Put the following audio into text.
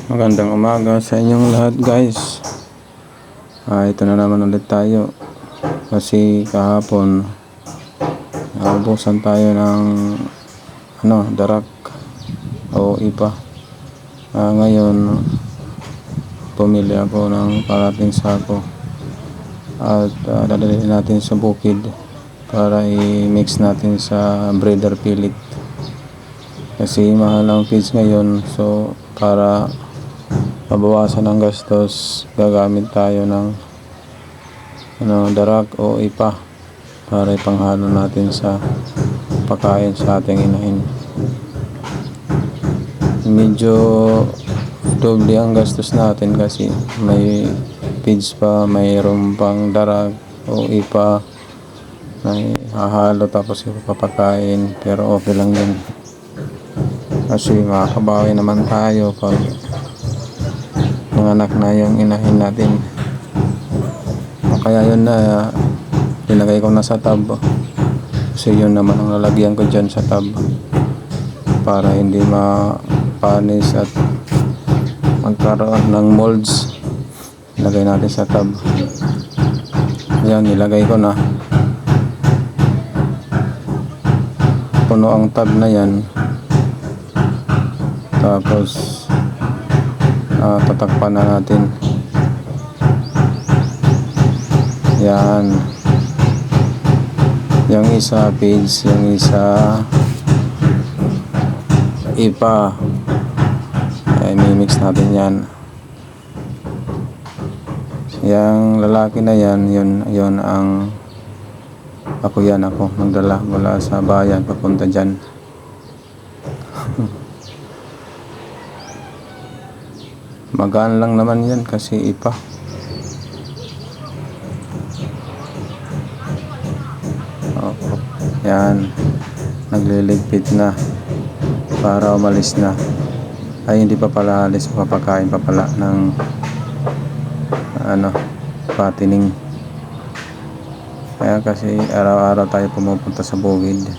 Magandang umaga sa inyong lahat, guys. Ito na naman ulit tayo kasi kahapon naubusan tayo ng darak o ipa. Ngayon pumili ako ng kalating sako at dadalhin natin sa bukid para i-mix natin sa breeder pellet kasi mahal ang feeds ngayon. So para mabawasan ang gastos, gagamit tayo ng darak o ipa para ipanghalo natin sa pagkain sa ating inahin. Medyo doble ang gastos natin kasi may feeds pa, mayroon pang darak o ipa na hahalo tapos ipapakain, pero okay lang yun kasi makakabawi naman tayo pag nanganak na yung inahin natin. Kaya yun na linagay ko na sa tub kasi yun naman ang lalagyan ko dyan sa tub para hindi mapanis at magkaroon ng molds. Ilagay natin sa tub. Yan, nilagay ko na. Puno ang tub na yan. Tapos tatakpan na natin. Yan. Yung isa feeds, yung isa ipa. I-mix natin yan. Yang lalaki na yan, yun ang ako nagdala mula sa bayan papunta dyan. Magaan lang naman yan kasi ipa. Yan, nagliligpit na para umalis na. Ay, hindi pa pala alis, papakain pa pala ng patining. Kaya kasi araw-araw tayo pumupunta sa bukid.